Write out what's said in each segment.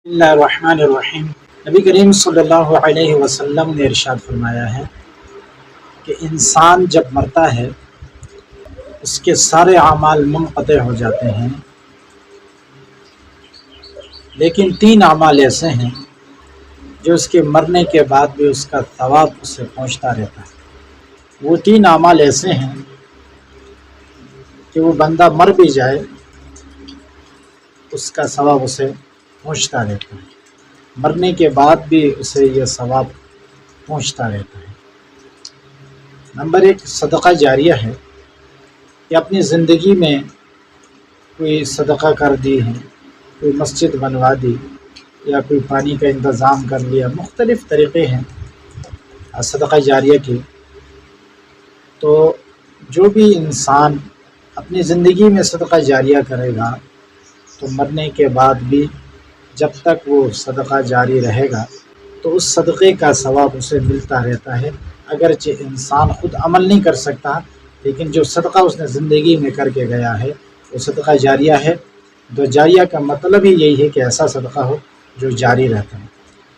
बिस्मिल्लाहिर्रहमानिर्रहीम। नबी करीम सल्लल्लाहु अलैहि वसल्लम ने इरशाद फरमाया है कि इंसान जब मरता है उसके सारे अमाल मुनक़ते हो जाते हैं, लेकिन 3 अमाल ऐसे हैं जो उसके मरने के बाद भी उसका सवाब उसे पहुँचता रहता है। वो 3 अमाल ऐसे हैं कि वो बंदा मर भी जाए उसका सवाब उसे पहुँचता रहता है, मरने के बाद भी उसे यह सवाब पहुँचता रहता है। नंबर 1 सदका जारिया है कि अपनी ज़िंदगी में कोई सदका कर दी है, कोई मस्जिद बनवा दी या कोई पानी का इंतज़ाम कर लिया, मुख्तलिफ़ तरीक़े हैं सदका जारिया के। तो जो भी इंसान अपनी ज़िंदगी में सदका जारिया करेगा तो मरने के बाद भी जब तक वो सदका जारी रहेगा तो उस सदक़े का सवाब उसे मिलता रहता है। अगरचे इंसान ख़ुद अमल नहीं कर सकता, लेकिन जो सदका उसने ज़िंदगी में करके गया है वो सदका जारिया है। तो जारिया का मतलब ही यही है कि ऐसा सदका हो जो जारी रहता है,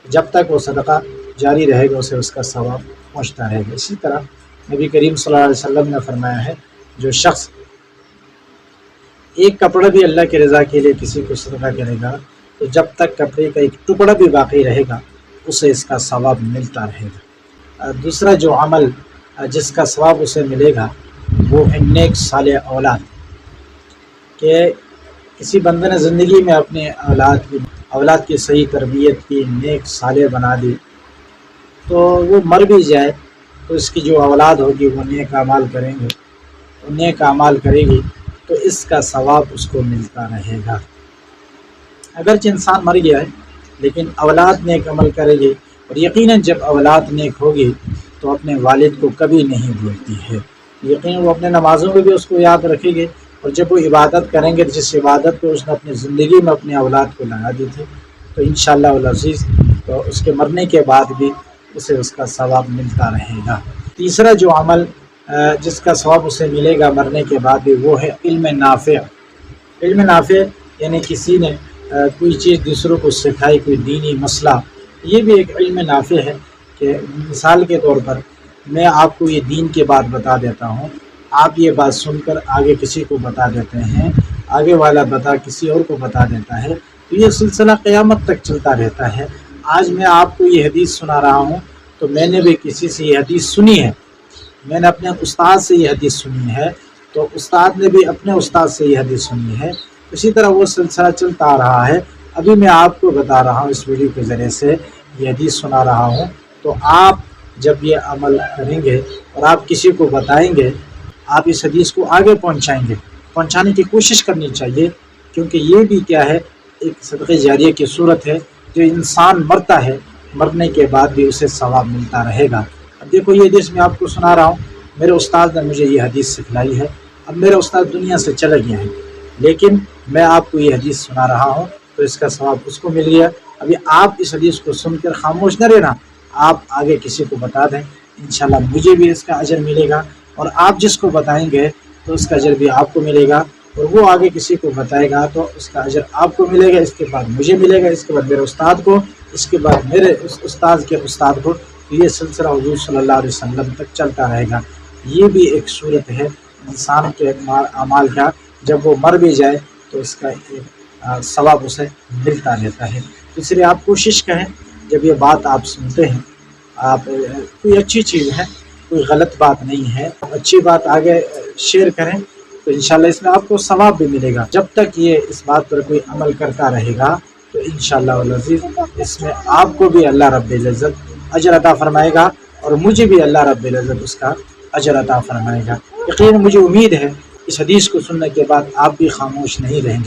जब तक वो सदका जारी रहेगा उसे उसका सवाब पहुँचता रहेगा। इसी तरह नबी करीम सल्लल्लाहु अलैहि वसल्लम ने फरमाया है, जो शख्स एक कपड़ा भी अल्लाह की रज़ा के लिए किसी को सदका करेगा तो जब तक कपड़े का एक टुकड़ा भी बाकी रहेगा उसे इसका सवाब मिलता रहेगा। दूसरा जो अमल जिसका सवाब उसे मिलेगा वो है नेक साले औलाद, कि किसी बंदे ने ज़िंदगी में अपने औलाद की सही तरबियत की, नेक साले बना दी, तो वो मर भी जाए तो इसकी जो औलाद होगी वो नेक अमाल करेंगे, वो नेक अमाल करेगी तो इसका सवाब उसको मिलता रहेगा। अगरचे इंसान मर गया है लेकिन औलाद नेक अमल करेगी, और यकीनन जब औलाद नेक होगी तो अपने वालिद को कभी नहीं भूलती है, यकीनन वो अपने नमाज़ों में भी उसको याद रखेगी। और जब वो इबादत करेंगे जिस इबादत को उसने अपनी ज़िंदगी में अपनी औलाद को लगा दी थी तो इंशाअल्लाह वल अज़ीज़ तो उसके मरने के बाद भी उसे उसका सवाब मिलता रहेगा। तीसरा जो अमल जिसका सवाब उसे मिलेगा मरने के बाद भी वो है इल्म नाफ़िअ। इल्म नाफ़िअ यानी किसी ने कोई चीज़ दूसरों को सिखाई, कोई दीनी मसला, ये भी एक इल्म नाफ़िअ है। कि मिसाल के तौर पर मैं आपको ये दीन की बात बता देता हूँ, आप ये बात सुनकर आगे किसी को बता देते हैं, आगे वाला किसी और को बता देता है, तो ये सिलसिला क़यामत तक चलता रहता है। आज मैं आपको ये हदीस सुना रहा हूँ तो मैंने भी किसी से ये हदीस सुनी है, मैंने अपने उस्ताद से ये हदीस सुनी है, तो उस्ताद ने भी अपने उस्ताद से ये हदीस सुनी है। इसी तरह वो सिलसिला चलता आ रहा है। अभी मैं आपको बता रहा हूँ, इस वीडियो के ज़रिए से ये हदीस सुना रहा हूँ, तो आप जब ये अमल करेंगे और आप किसी को बताएंगे, आप इस हदीस को आगे पहुँचाने की कोशिश करनी चाहिए, क्योंकि ये भी क्या है, एक सदक़े जारिया की सूरत है। जो इंसान मरता है मरने के बाद भी उसे सवाब मिलता रहेगा। अब देखो ये हदीस मैं आपको सुना रहा हूँ, मेरे उस्ताद ने मुझे ये हदीस सिखलाई है। अब मेरे उस्ताद दुनिया से चले गए हैं, लेकिन मैं आपको ये हदीस सुना रहा हूँ तो इसका सवाब उसको मिल गया। अभी आप इस हदीस को सुनकर खामोश न रहना, आप आगे किसी को बता दें, इंशाल्लाह मुझे भी इसका अजर मिलेगा, और आप जिसको बताएंगे तो उसका अजर भी आपको मिलेगा, और वो आगे किसी को बताएगा तो उसका अजर आपको मिलेगा, इसके बाद मुझे मिलेगा, इसके बाद मेरे उस्ताद को, इसके बाद मेरे उस्ताद के उस्ताद को। तो ये सिलसिला हुज़ूर सल्लल्लाहु अलैहि वसल्लम तक चलता रहेगा। ये भी एक सूरत है इंसान के अमाल का, जब वो मर भी जाए तो इसका एक सवाब उसे मिलता रहता है। इसलिए आप कोशिश करें, जब ये बात आप सुनते हैं, आप कोई अच्छी चीज़ है, कोई गलत बात नहीं है, अच्छी बात आगे शेयर करें तो इंशाल्लाह इसमें आपको सवाब भी मिलेगा। जब तक ये इस बात पर कोई अमल करता रहेगा तो इंशाअल्लाह वल अज़ीज़ इसमें आपको भी अल्लाह रब्बुल इज़्ज़त अजर अता फरमाएगा, और मुझे भी अल्लाह रब्बुल इज़्ज़त उसका अजर अता फरमाएगा। यकीन मुझे उम्मीद है इस हदीस को सुनने के बाद आप भी खामोश नहीं रहेंगे।